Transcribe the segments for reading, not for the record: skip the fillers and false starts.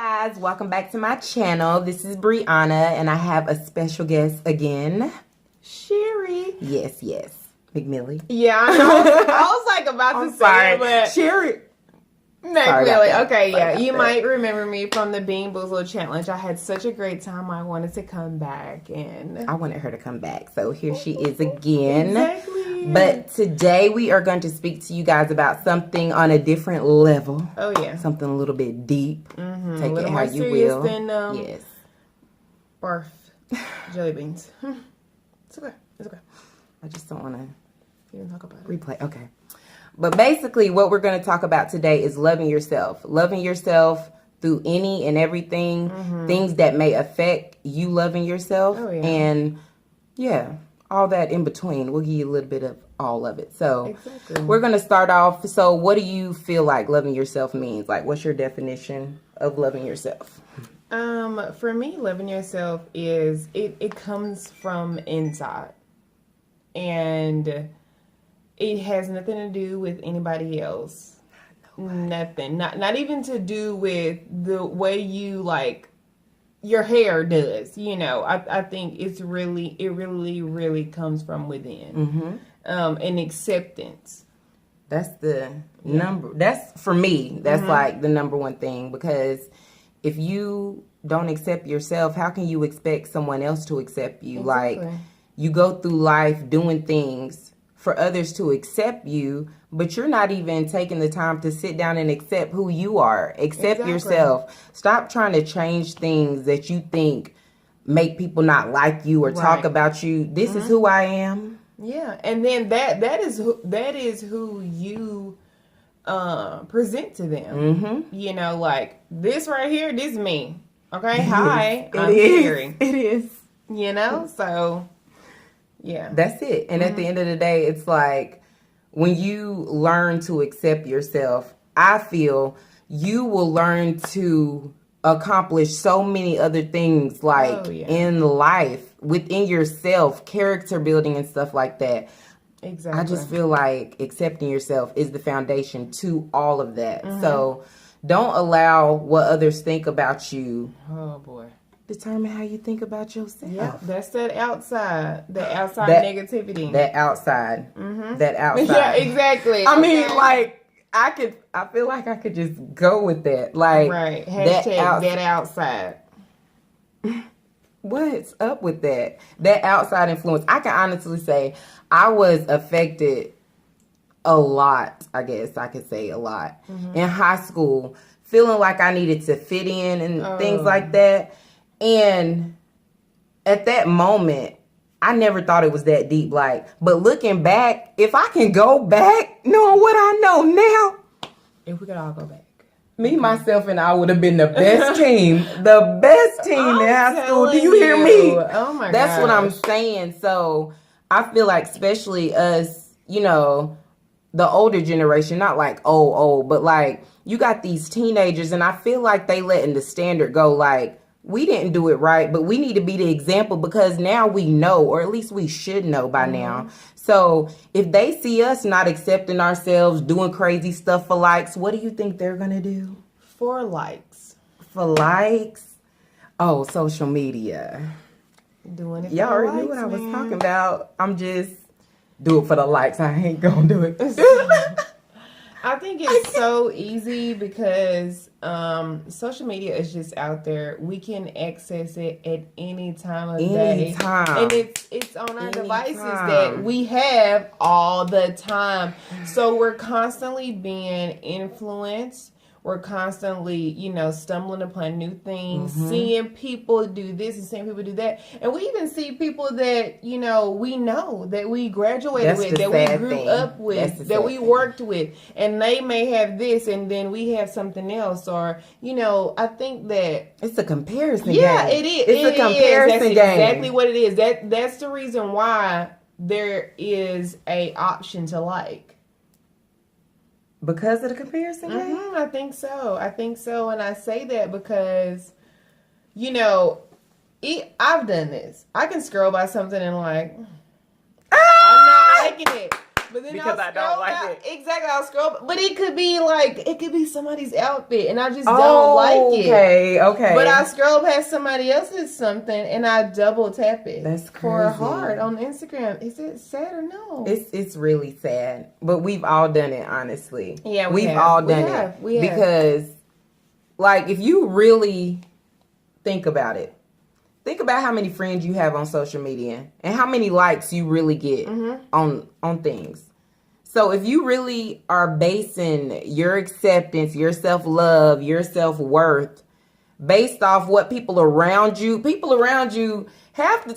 Guys, welcome back to my channel. This is Brianna and I have a special guest again. Sherry. Yes. McMillie. Yeah, I know. I was like about to say it, but Sherry. McMillie. Okay, yeah. You might remember me from the Bean Boozled Challenge. I had such a great time. I wanted to come back and I wanted her to come back. So here she is again. Exactly. But today we are going to speak to you guys about something on a different level. Oh yeah. Something a little bit deep. Mm-hmm. Take it how you will. Than, yes. Barf. Jelly beans. It's okay. It's okay. I just don't want to even talk about it. Replay. Okay. But basically what we're going to talk about today is loving yourself. Loving yourself through any and everything. Mm-hmm. Things that may affect you loving yourself. Oh, yeah. And yeah, all that in between. We'll give you a little bit of all of it. So exactly. We're going to start off. So what do you feel like loving yourself means? Like, what's your definition of loving yourself? For me, loving yourself is, it comes from inside. And it has nothing to do with anybody else. Nothing. Not even to do with the way you like your hair does. You know, I think it really comes from within. Mm-hmm. And acceptance. That's the number. That's for me. That's mm-hmm. like the number one thing, because if you don't accept yourself, how can you expect someone else to accept you? Exactly. Like, you go through life doing things for others to accept you, but you're not even taking the time to sit down and accept who you are. Accept yourself. Stop trying to change things that you think make people not like you or talk about you. This is who I am. Yeah, and then that is who you present to them. Mm-hmm. You know, like this right here, this is me. Okay, hi, I'm Sherry. It is. You know, so yeah, that's it. And at the end of the day, it's like when you learn to accept yourself, I feel you will learn to accomplish so many other things, like in life, within yourself, character building and stuff like that. Exactly. I just feel like accepting yourself is the foundation to all of that. Mm-hmm. So don't allow what others think about you. Oh boy. Determine how you think about yourself. Yeah, that's that outside negativity. That outside. Mm-hmm. That outside. Yeah, exactly. I mean, like, I feel like I could just go with that. Like, right. Hashtag that outside. What's up with that? That outside influence. I can honestly say I was affected a lot, I guess I could say a lot, in high school, feeling like I needed to fit in and things like that. And at that moment, I never thought it was that deep. Like, but looking back, if I can go back, knowing what I know now, if we could all go back, me, myself, and I would have been the best team. The best team in high school. Do you hear me? Oh my god. That's what I'm saying. So I feel like, especially us, you know, the older generation, not like old, but like you got these teenagers, and I feel like they letting the standard go. Like, we didn't do it right, but we need to be the example, because now we know, or at least we should know by now. So if they see us not accepting ourselves, doing crazy stuff for likes, what do you think they're going to do? For likes. For likes? Oh, social media. Doing it for Y'all already likes, knew what I was man. talking about. I'm just do it for the likes. I ain't going to do it. I think it's so easy because social media is just out there. We can access it at any time of day. And it's on our devices that we have all the time. So we're constantly being influenced. We're constantly, you know, stumbling upon new things, seeing people do this and seeing people do that. And we even see people that, you know that we graduated with, that we grew up with, that we worked with. And they may have this and then we have something else. Or, you know, I think that it's a comparison game. Yeah, it is. It's a comparison game. That's exactly what it is. That's the reason why there is a option to like. Because of the comparison game? I think so. And I say that because, you know, I've done this. I can scroll by something and like, I'm not liking it. But then because I don't like it. Exactly, I'll scroll. But it could be somebody's outfit, and I just don't like it. Okay. But I scroll past somebody else's something, and I double tap it. That's crazy. For a heart on Instagram. Is it sad or no? It's really sad, but we've all done it, honestly. Yeah, we've all done it because, like, if you really think about it. Think about how many friends you have on social media and how many likes you really get on things. So if you really are basing your acceptance, your self-love, your self-worth based off what people around you half the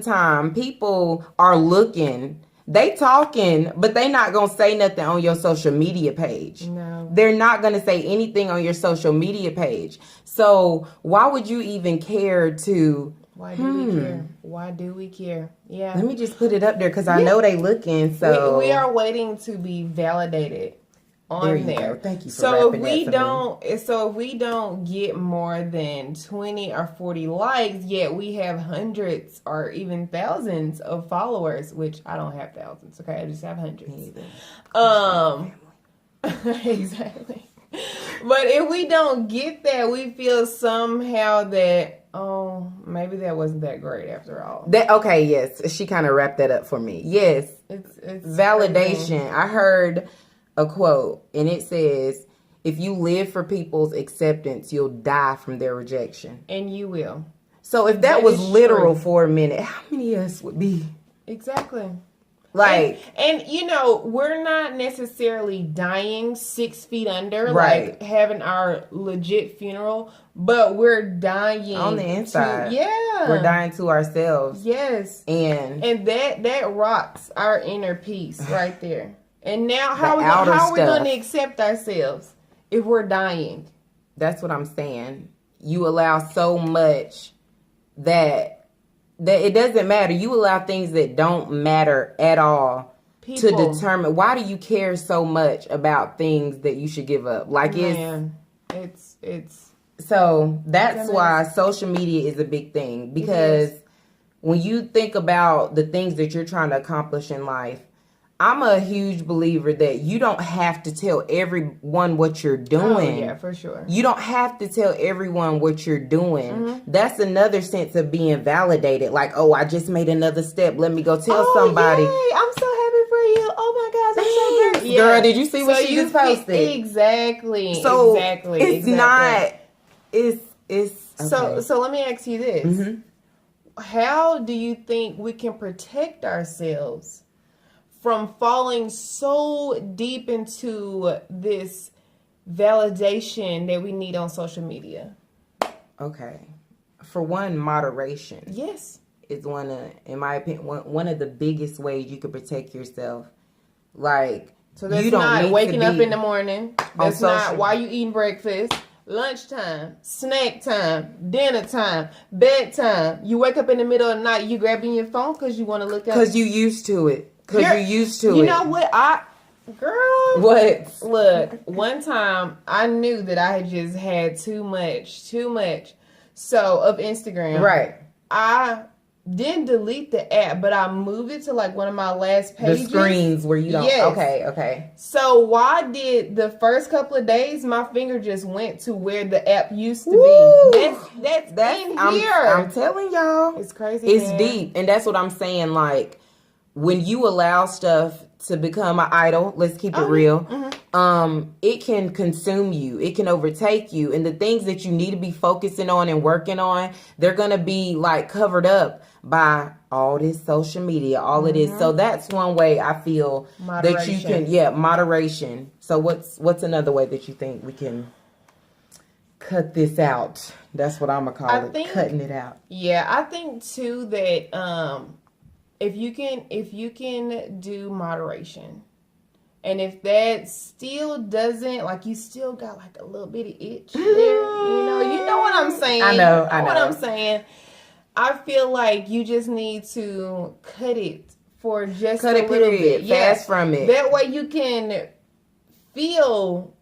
time people are looking, they talking, but they not going to say nothing on your social media page. No. They're not going to say anything on your social media page. So why would you even care to... Why do we care? Why do we care? Yeah. Let me just put it up there because I know they looking. So we are waiting to be validated on there. Go. Thank you for so if we don't get more than 20 or 40 likes, yet we have hundreds or even thousands of followers, which I don't have thousands, okay? I just have hundreds. Exactly. But if we don't get that, we feel somehow that, oh, maybe that wasn't that great after all. Yes. She kind of wrapped that up for me. Yes. It's validation. Crazy. I heard a quote, and it says, if you live for people's acceptance, you'll die from their rejection. And you will. So if that was literal for a minute, how many of us would be? Exactly. Like, and we're not necessarily dying 6 feet under, right, like having our legit funeral, but we're dying on the inside. We're dying to ourselves. Yes. And that rocks our inner peace right there. And now how are we going to accept ourselves if we're dying? That's what I'm saying. You allow so much that it doesn't matter. You allow things that don't matter at all to determine. Why do you care so much about things that you should give up? Like, it's so that's why social media is a big thing, because when you think about the things that you're trying to accomplish in life, I'm a huge believer that you don't have to tell everyone what you're doing. Oh, yeah, for sure. You don't have to tell everyone what you're doing. Mm-hmm. That's another sense of being validated. Like, oh, I just made another step. Let me go tell somebody. Yay. I'm so happy for you. Oh my gosh, I'm so great. Girl, did you see what she just posted? Exactly. So exactly. It's not. It's okay. So let me ask you this. Mm-hmm. How do you think we can protect ourselves from falling so deep into this validation that we need on social media? Okay. For one, moderation. Yes. Is in my opinion, one of the biggest ways you can protect yourself. Like, so that's not waking up in the morning. That's not why you eating breakfast. Lunchtime, snack time, dinner time, bedtime. You wake up in the middle of the night, you grabbing your phone because you want to look at it. Because you used to it. Because you're used to it. You know what? Girl. What? Look, one time I knew that I had just had too much. So, of Instagram. Right. I didn't delete the app, but I moved it to like one of my last pages. The screens where you don't. Yes. Okay. So why did the first couple of days my finger just went to where the app used to be? That's in here. I'm telling y'all. It's crazy. It's deep. And that's what I'm saying. Like, when you allow stuff to become an idol, let's keep it real, it can consume you. It can overtake you. And the things that you need to be focusing on and working on, they're going to be like covered up by all this social media, all of this. So that's one way I feel that you can, moderation. So what's another way that you think we can cut this out? That's what I'm going to call it, cutting it out. Yeah, I think too that if you can do moderation, and if that still doesn't, like, you still got like a little bitty itch there, you know what I'm saying. I know what I'm saying. I feel like you just need to cut it for just a little bit. Fast from it. That way you can feel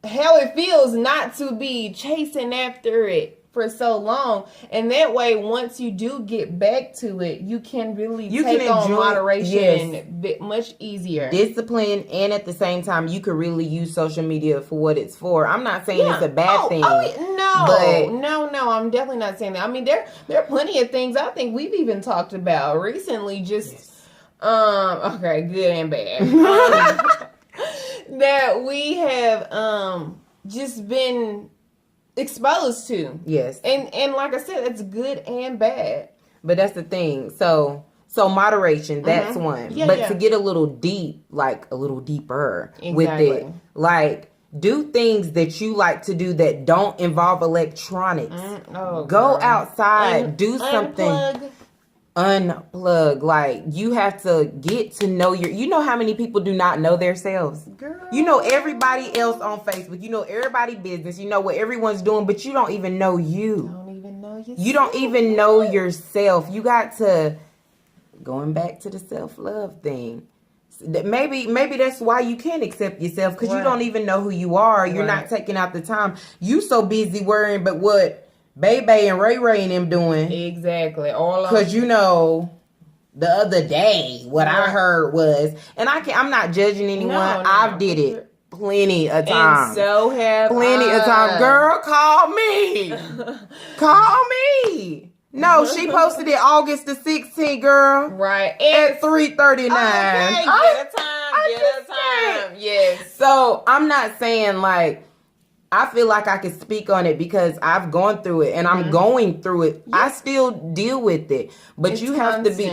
how it feels not to be chasing after it for so long, and that way once you do get back to it, you can really take on moderation much easier. Discipline, and at the same time you could really use social media for what it's for. I'm not saying it's a bad thing. No, I'm definitely not saying that. I mean, there are plenty of things I think we've even talked about recently, just okay, good and bad. That we have just been exposed to. Yes. And like I said, it's good and bad. But that's the thing. So moderation, that's one. But to get a little deep, like a little deeper with it, like do things that you like to do that don't involve electronics. Go outside, do something. Unplug. Like, you have to get to know you know how many people do not know themselves? Girl. You know everybody else on Facebook. You know everybody business. You know what everyone's doing, but you don't even know you. You don't even know yourself. You got to, going back to the self-love thing. Maybe that's why you can't accept yourself, because you don't even know who you are. You're not taking out the time. You so busy worrying about what Bebe and Ray and them doing. Exactly. Because you know, the other day what I heard was, and I'm not judging anyone. I've did it plenty of times. And so have plenty of times. Girl, call me. Call me. No, she posted it August the 16th, girl. Right. At 3:39. Okay, get a time. Yes. So I'm not saying like, I feel like I can speak on it because I've gone through it and I'm going through it. I still deal with it. But you have to be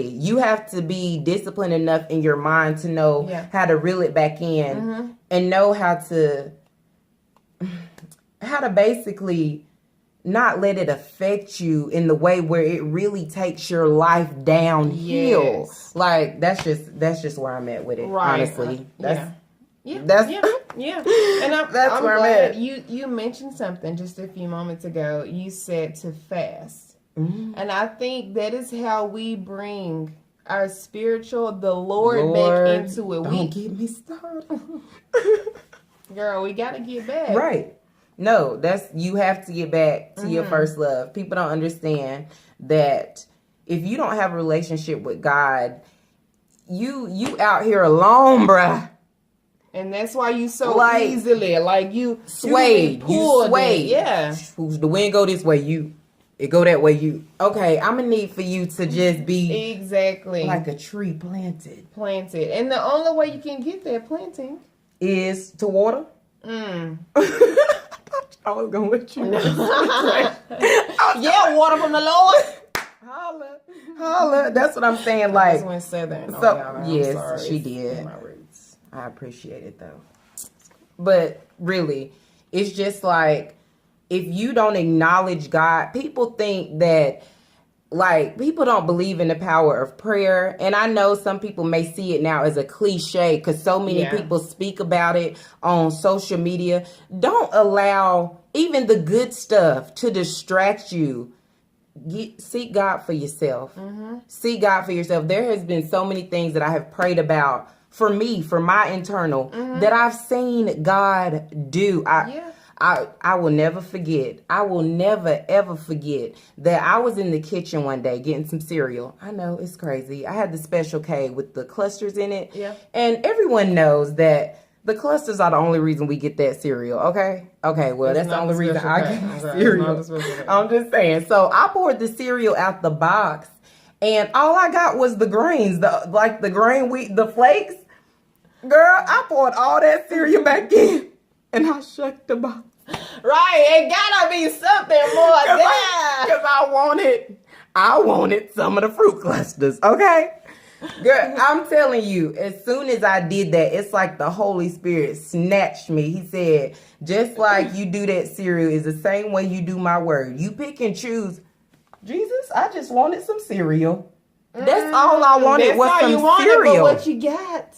you have to be disciplined enough in your mind to know how to reel it back in and know how to basically not let it affect you in the way where it really takes your life downhill. Like that's just where I'm at with it. Honestly. And I'm glad you mentioned something just a few moments ago. You said to fast. And I think that is how we bring our the Lord back into it. Don't get me started. Girl, we got to get back. Right. No, you have to get back to your first love. People don't understand that if you don't have a relationship with God, you out here alone, bruh. And that's why you so easily, like you sway. Yeah. The wind go this way, it go that way, okay, I'm gonna need for you to just be exactly like a tree planted. And the only way you can get that planting is to water. I was gonna let you know. Water from the Lord. Holla. That's what I'm saying. Like, I just went Southern. Yes, sorry. she did. My roots. I appreciate it though. But really, it's just like, if you don't acknowledge God, people think that, like, people don't believe in the power of prayer. And I know some people may see it now as a cliche because so many people speak about it on social media. Don't allow even the good stuff to distract you. Seek God for yourself. Seek God for yourself. There has been so many things that I have prayed about for me, for my internal, that I've seen God do. I will never forget. I will never, ever forget that I was in the kitchen one day getting some cereal. I know, it's crazy. I had the Special K with the clusters in it. Yeah. And everyone knows that the clusters are the only reason we get that cereal, okay? Okay, well, that's the only reason I get cereal. I'm just saying. So I poured the cereal out the box, and all I got was the grains, the grain wheat, the flakes. Girl, I poured all that cereal back in, and I shut the box. Right, it gotta be something more there. Because I wanted some of the fruit clusters, okay? Girl, I'm telling you, as soon as I did that, it's like the Holy Spirit snatched me. He said, just like you do that cereal is the same way you do my word. You pick and choose. Jesus, I just wanted some cereal. That's all I wanted was some cereal. But what you got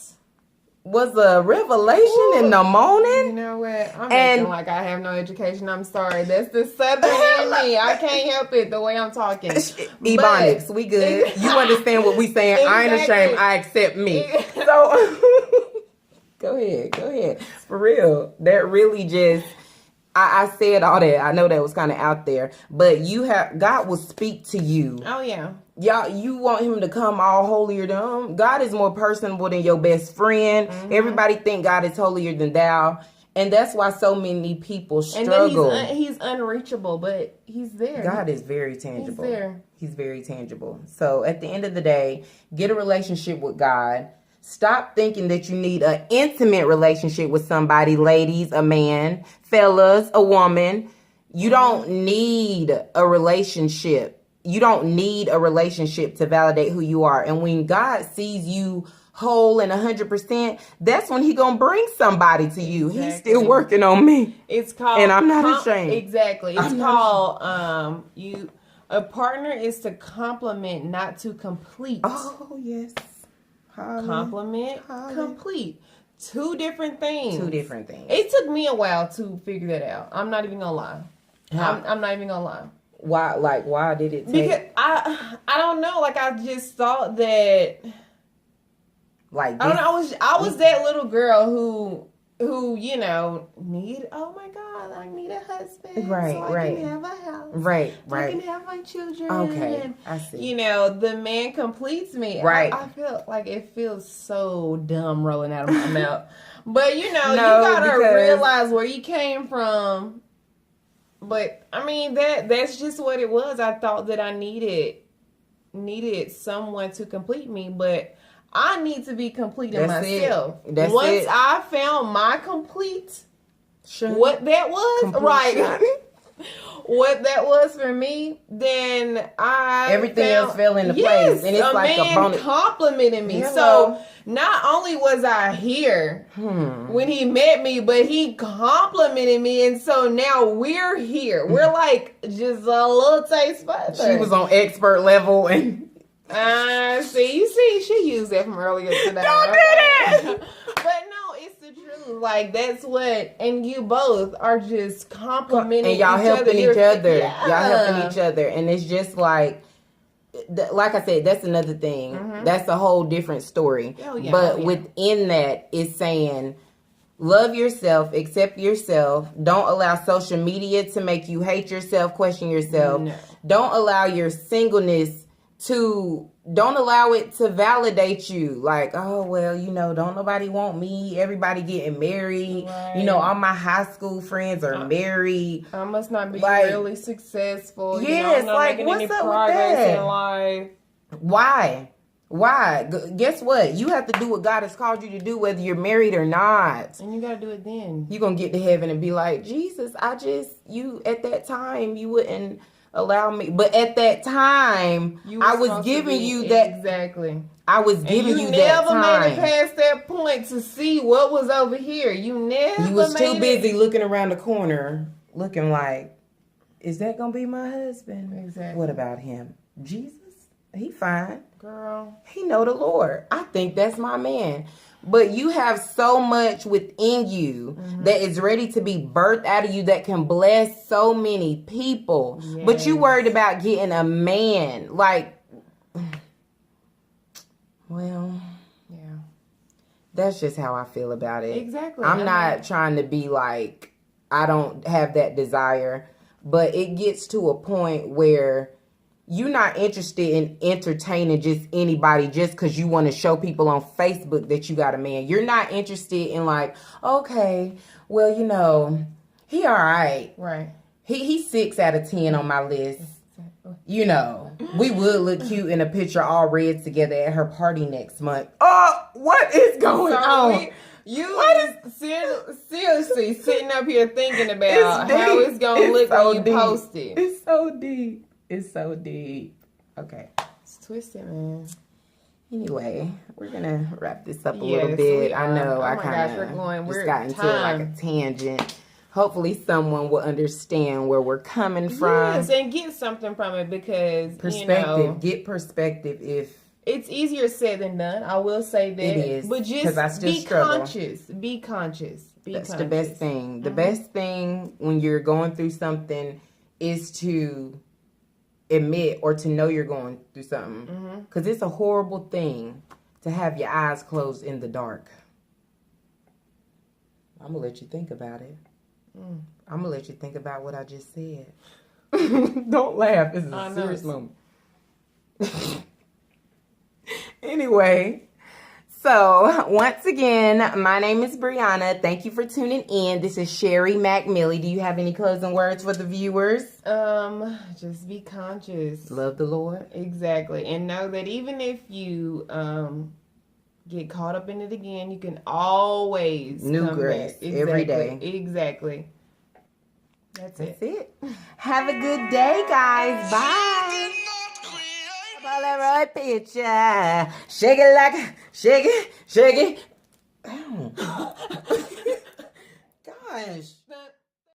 was a revelation in the morning. You know what? I'm acting like I have no education. I'm sorry. That's the Southern in me. I can't help it the way I'm talking. Ebonics, we good. You understand what we saying. Exactly. I ain't ashamed. I accept me. So go ahead. For real. That really just, I said all that. I know that was kind of out there, but God will speak to you. Oh yeah. Y'all, you want him to come all holier than him. God is more personable than your best friend. Mm-hmm. Everybody think God is holier than thou. And that's why so many people struggle. And then he's unreachable, but he's there. God is very tangible. He's there. He's very tangible. So at the end of the day, get a relationship with God. Stop thinking that you need an intimate relationship with somebody, ladies, a man, fellas, a woman. You don't need a relationship. You don't need a relationship to validate who you are. And when God sees you whole and 100%, that's when he gonna bring somebody to you. Exactly. He's still working on me. It's called, and I'm not ashamed. Exactly. It's called a partner is to complement, not to complete. Oh yes. Compliment, complete. Two different things. It took me a while to figure that out. I'm not even gonna lie. I'm not even gonna lie. Why? Why did it take? Because I don't know. Like, I just thought that. Like this, I don't know. I was that little girl who need. Oh my God, I need a husband. Right, so I can have a house. Right. I can have my children. Okay, and, I see. The man completes me. Right. I feel like it feels so dumb rolling out of my mouth. But you gotta realize where you came from. But I mean that's just what it was. I thought that I needed someone to complete me, but I need to be complete in myself. Once I found my complete, what that was, what that was for me, then everything else fell into place, and it's like a bonus. Complimented me. Hello. So not only was I here when he met me, but he complimented me, and so now we're here. We're like just a little taste further. She was on expert level and. She used that from earlier today. Don't do that! But no, it's the truth. Like, that's what, and you both are just complimenting and y'all each helping other. each other. Yeah. Y'all helping each other. And it's just like I said, that's another thing. Mm-hmm. That's a whole different story. But within that, it's saying, love yourself, accept yourself. Don't allow social media to make you hate yourself, question yourself. No. Don't allow your singleness don't allow it to validate you. Like, oh, well, don't nobody want me. Everybody getting married. Right. All my high school friends are married. I must not be really successful. Yes, I'm not making what's any up progress with that? In life. Why? Guess what? You have to do what God has called you to do, whether you're married or not. And you got to do it then. You're going to get to heaven and be like, Jesus, at that time, you wouldn't allow me. But at that time, I was giving you that. Exactly. I was giving you that time. You never made it past that point to see what was over here. You was too busy looking around the corner, looking like, is that going to be my husband? Exactly. What about him? Jesus? He fine. Girl. He know the Lord. I think that's my man. But you have so much within you that is ready to be birthed out of you that can bless so many people. Yes. But you worried about getting a man. Like, well, yeah. That's just how I feel about it. Exactly. I'm not trying to be like, I don't have that desire. But it gets to a point where you're not interested in entertaining just anybody just because you want to show people on Facebook that you got a man. You're not interested in like, okay, well, he all right. Right. He's 6 out of 10 on my list. We would look cute in a picture all red together at her party next month. Oh, what is going on? Seriously sitting up here thinking about how it's going to look when you post it. It's so deep. It's so deep. Okay. It's twisted, man. Anyway, we're going to wrap this up a little bit. I know I kind of just got into like a tangent. Hopefully someone will understand where we're coming from. Yes, and get something from it because, perspective. Get perspective if... It's easier said than done. I will say that. It is. But just be conscious. Be conscious. That's the best thing. Mm-hmm. The best thing when you're going through something is to admit or to know you're going through something. Because it's a horrible thing to have your eyes closed in the dark. I'm going to let you think about it. I'm going to let you think about what I just said. Don't laugh. This is a serious moment. Anyway, so once again, my name is Brianna. Thank you for tuning in. This is Sherry McMillie. Do you have any closing words for the viewers? Just be conscious. Love the Lord. Exactly. And know that even if you get caught up in it again, you can always new grace every day. Exactly. That's it. Have a good day, guys. Bye. Polaroid picture. Shake it. Ow. Gosh.